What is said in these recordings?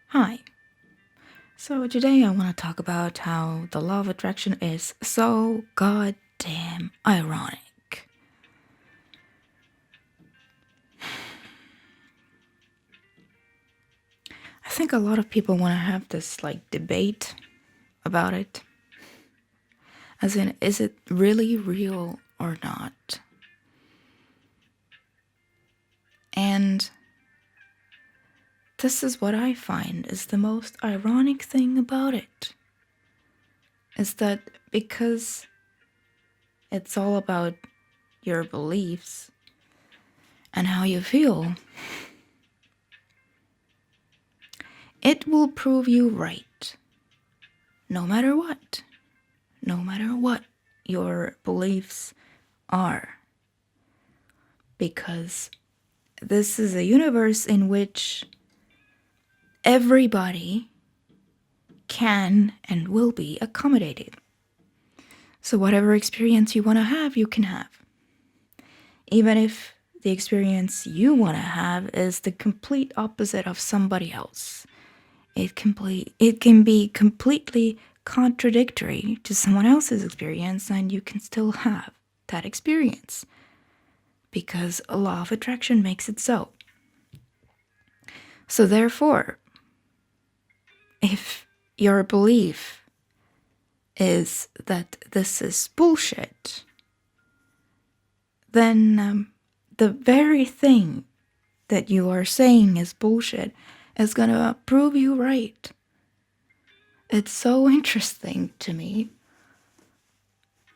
Hi. So today I want to talk about how the law of attraction is so goddamn ironic. I think a lot of people want to have this debate about it. As in, is it really real or not? And this is what I find is the most ironic thing about it. Is that because it's all about your beliefs and how you feel, it will prove you right. No matter what. No matter what your beliefs are. Because this is a universe in which everybody can and will be accommodated. So whatever experience you want to have, you can have. Even if the experience you want to have is the complete opposite of somebody else. It can be completely contradictory to someone else's experience, and you can still have that experience. Because a law of attraction makes it so. So therefore, if your belief is that this is bullshit, then the very thing that you are saying is bullshit is gonna prove you right. It's so interesting to me.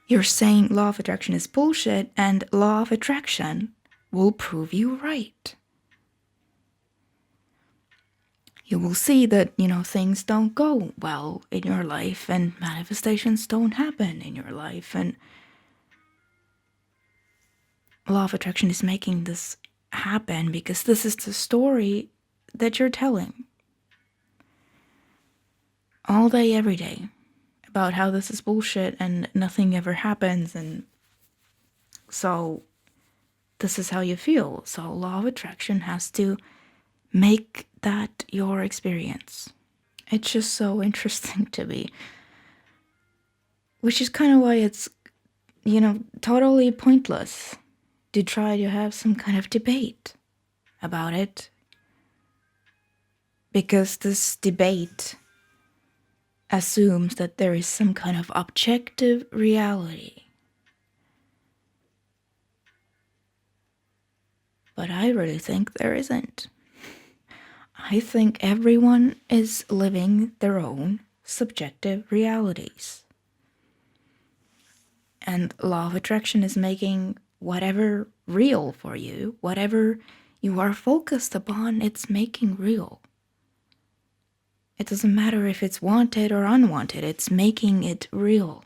You're saying law of attraction is bullshit, and law of attraction will prove you right. You will see that, things don't go well in your life and manifestations don't happen in your life. And law of attraction is making this happen because this is the story that you're telling all day, every day, about how this is bullshit and nothing ever happens. And so this is how you feel. So law of attraction has to make that your experience. It's just so interesting to me. Which is kind of why it's, totally pointless to try to have some kind of debate about it. Because this debate assumes that there is some kind of objective reality. But I really think there isn't. I think everyone is living their own subjective realities. And law of attraction is making whatever real for you, whatever you are focused upon, it's making real. It doesn't matter if it's wanted or unwanted, it's making it real.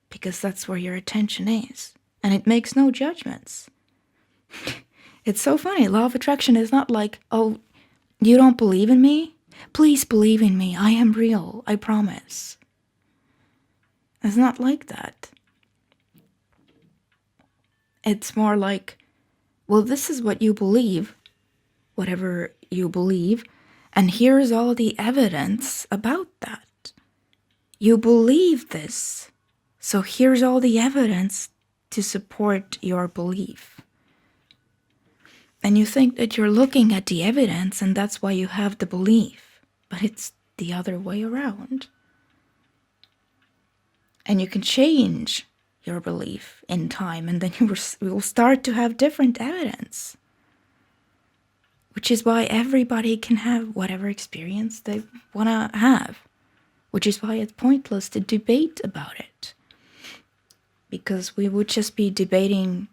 Because that's where your attention is. And it makes no judgments. It's so funny. Law of attraction is not like, oh, you don't believe in me? Please believe in me. I am real. I promise. It's not like that. It's more like, well, this is what you believe, whatever you believe, and here's all the evidence about that. You believe this, so here's all the evidence to support your belief. And you think that you're looking at the evidence and that's why you have the belief, but it's the other way around. And you can change your belief in time, and then you will start to have different evidence. Which is why everybody can have whatever experience they want to have. Which is why it's pointless to debate about it. Because we would just be debating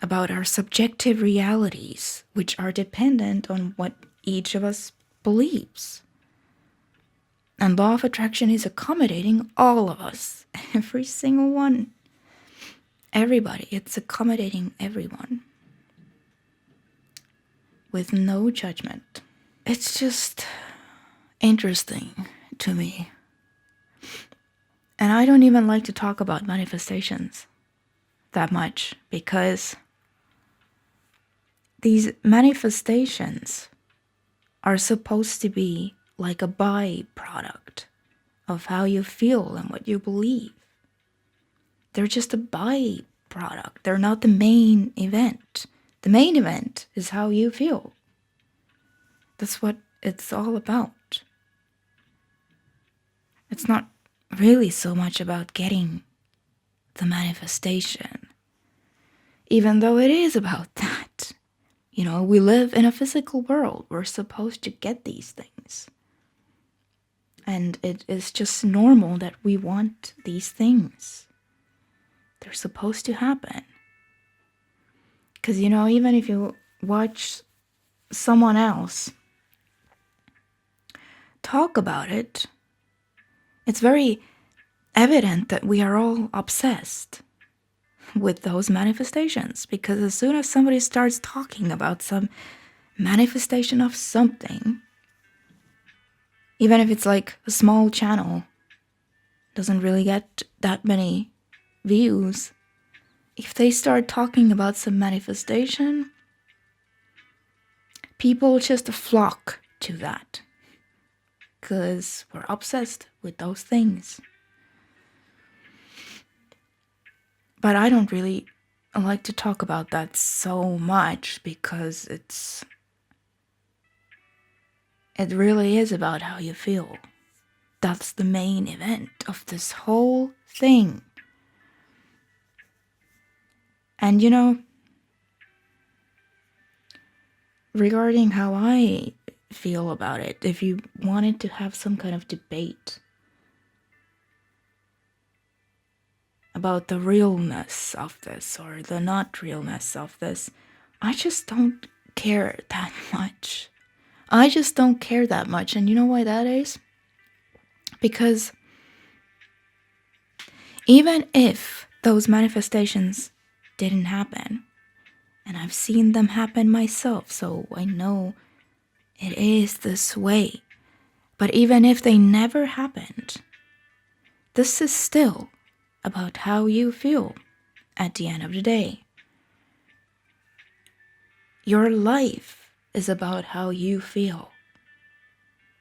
about our subjective realities, which are dependent on what each of us believes. And law of attraction is accommodating all of us, every single one. Everybody, it's accommodating everyone. With no judgment. It's just interesting to me. And I don't even like to talk about manifestations that much because these manifestations are supposed to be like a byproduct of how you feel and what you believe. They're just a byproduct. They're not the main event. The main event is how you feel. That's what it's all about. It's not really so much about getting the manifestation, even though it is about that. You know, we live in a physical world. We're supposed to get these things. And it is just normal that we want these things. They're supposed to happen. Because, you know, even if you watch someone else talk about it, it's very evident that we are all obsessed with those manifestations. Because as soon as somebody starts talking about some manifestation of something, even if it's like a small channel, doesn't really get that many views, if they start talking about some manifestation, people just flock to that because we're obsessed with those things. But I don't really like to talk about that so much because it really is about how you feel. That's the main event of this whole thing. And you know, regarding how I feel about it, if you wanted to have some kind of debate about the realness of this or the not realness of this, I just don't care that much. I just don't care that much. And you know why that is? Because even if those manifestations didn't happen, and I've seen them happen myself, so I know it is this way. But even if they never happened, this is still about how you feel at the end of the day. Your life is about how you feel.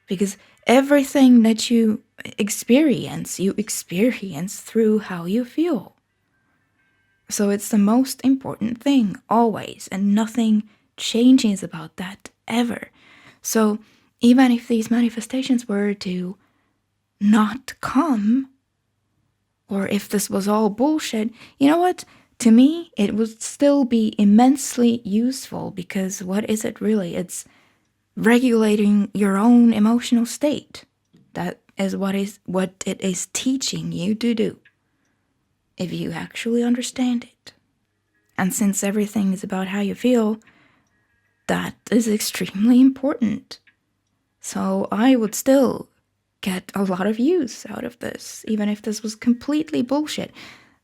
Because everything that you experience through how you feel. So it's the most important thing always, and nothing changes about that ever. So even if these manifestations were to not come, or if this was all bullshit, you know what? To me, it would still be immensely useful, because what is it really? It's regulating your own emotional state. That is what it is teaching you to do, if you actually understand it. And since everything is about how you feel, that is extremely important. So I would still get a lot of use out of this, even if this was completely bullshit.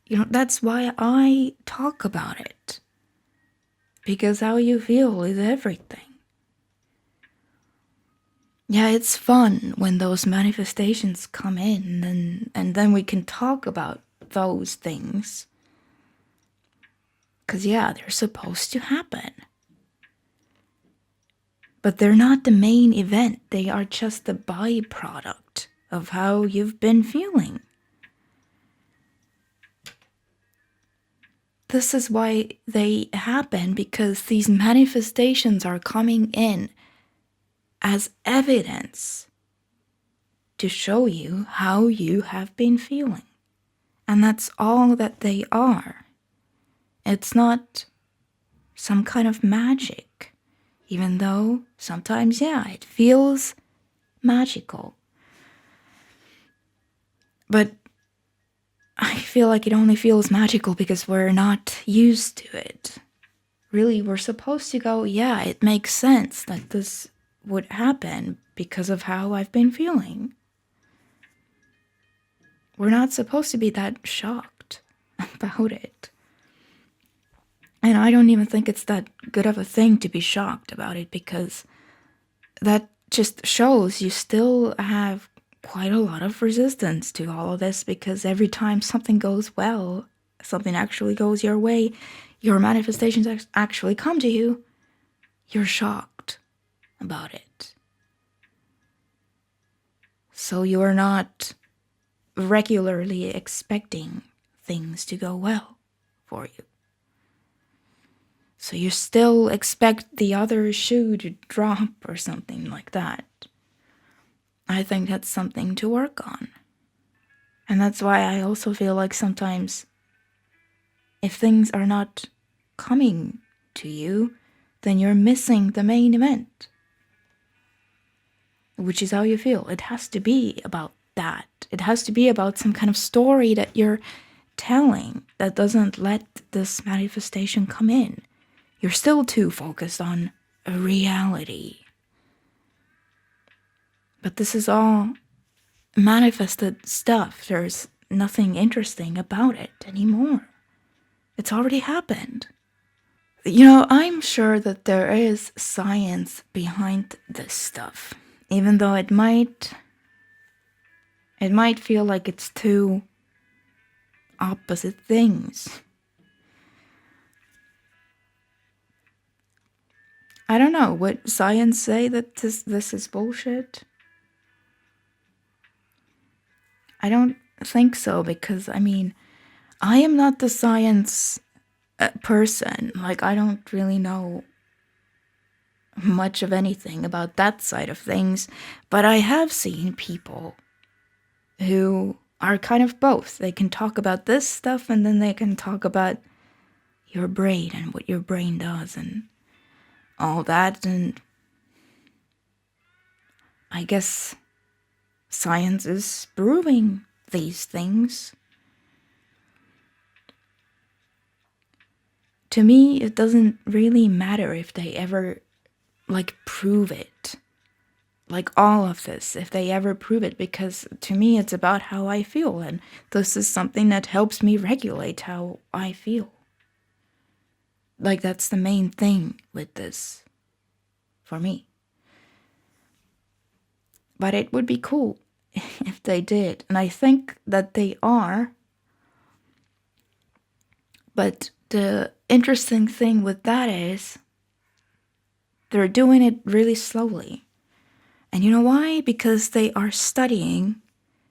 You know, that's why I talk about it. Because how you feel is everything. Yeah, it's fun when those manifestations come in, and then we can talk about those things. Because, yeah, they're supposed to happen. But they're not the main event. They are just the byproduct of how you've been feeling. This is why they happen, because these manifestations are coming in as evidence to show you how you have been feeling. And that's all that they are. It's not some kind of magic, even though sometimes, yeah, it feels magical. But I feel like it only feels magical because we're not used to it. Really, we're supposed to go, yeah, it makes sense that this would happen because of how I've been feeling. We're not supposed to be that shocked about it. And I don't even think it's that good of a thing to be shocked about it, because that just shows you still have quite a lot of resistance to all of this, because every time something goes well, something actually goes your way, your manifestations actually come to you, you're shocked about it. So you are not regularly expecting things to go well for you. So you still expect the other shoe to drop or something like that. I think that's something to work on. And that's why I also feel like sometimes if things are not coming to you, then you're missing the main event. Which is how you feel. It has to be about that. It has to be about some kind of story that you're telling that doesn't let this manifestation come in. You're still too focused on a reality. But this is all manifested stuff. There's nothing interesting about it anymore. It's already happened. You know, I'm sure that there is science behind this stuff, even though it might feel like it's two opposite things. I don't know. Would science say that this is bullshit? I don't think so, because I mean, I am not the science person. Like, I don't really know much of anything about that side of things, but I have seen people who are kind of both. They can talk about this stuff and then they can talk about your brain and what your brain does and all that. And I guess science is proving these things. To me, it doesn't really matter if they ever, like, prove it. Like, all of this, if they ever prove it, because to me, it's about how I feel, and this is something that helps me regulate how I feel. Like, that's the main thing with this, for me. But it would be cool if they did, and I think that they are. But the interesting thing with that is they're doing it really slowly. And you know why? Because they are studying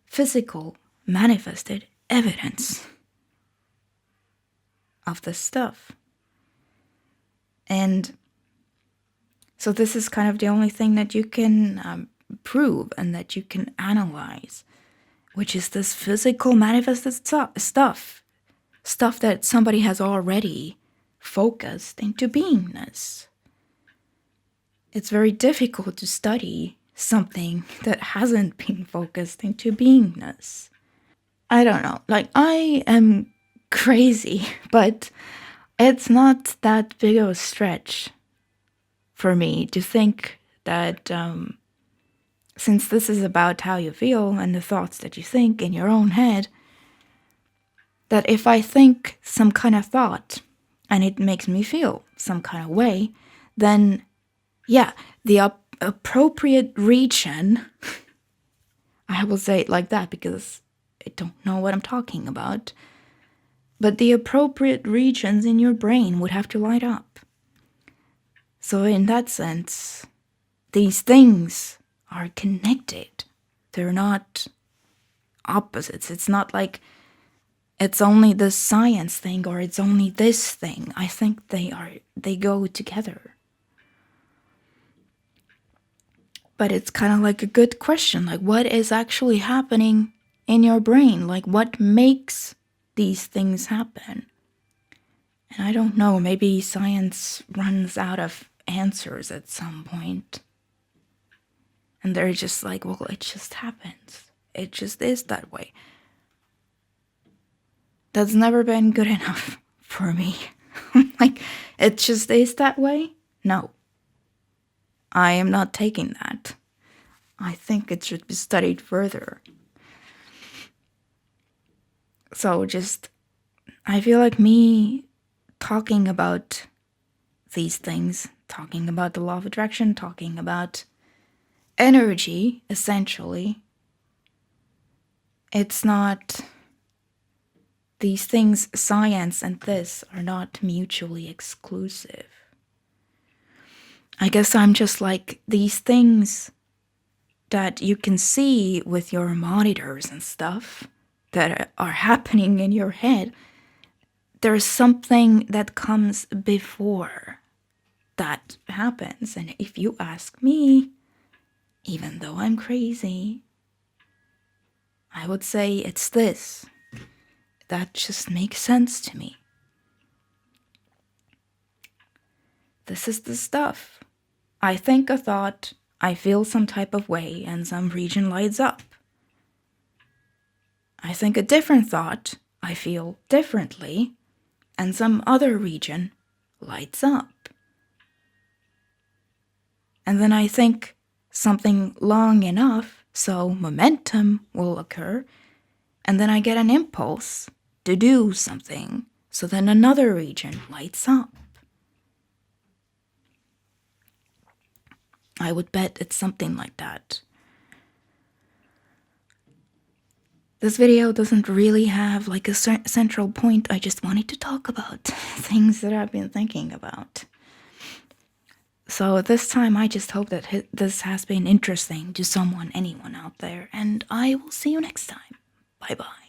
physical, manifested evidence of this stuff. And so this is kind of the only thing that you can prove and that you can analyze, which is this physical manifested stuff. Stuff that somebody has already focused into beingness. It's very difficult to study something that hasn't been focused into beingness. I don't know. Like, I am crazy, but it's not that big of a stretch for me to think that since this is about how you feel and the thoughts that you think in your own head, that if I think some kind of thought and it makes me feel some kind of way, then yeah, the appropriate region, I will say it like that because I don't know what I'm talking about, but the appropriate regions in your brain would have to light up. So in that sense, these things are connected. They're not opposites. It's not like it's only this science thing or it's only this thing. I think they go together. But it's kind of like a good question, like what is actually happening in your brain? Like what makes these things happen? And I don't know, maybe science runs out of answers at some point. And they're just like, well, it just happens. It just is that way. That's never been good enough for me. Like, it just is that way? No. I am not taking that. I think it should be studied further. So I feel like me talking about these things, talking about the law of attraction, talking about energy, essentially, it's not, these things, science and this, are not mutually exclusive. I guess I'm just like, these things that you can see with your monitors and stuff that are happening in your head, there's something that comes before that happens. And if you ask me, even though I'm crazy, I would say it's this. That just makes sense to me. This is the stuff. I think a thought, I feel some type of way, and some region lights up. I think a different thought, I feel differently, and some other region lights up. And then I think something long enough, so momentum will occur, and then I get an impulse to do something, so then another region lights up. I would bet it's something like that. This video doesn't really have like a central point. I just wanted to talk about things that I've been thinking about. So this time I just hope that this has been interesting to anyone out there, and I will see you next time. Bye bye.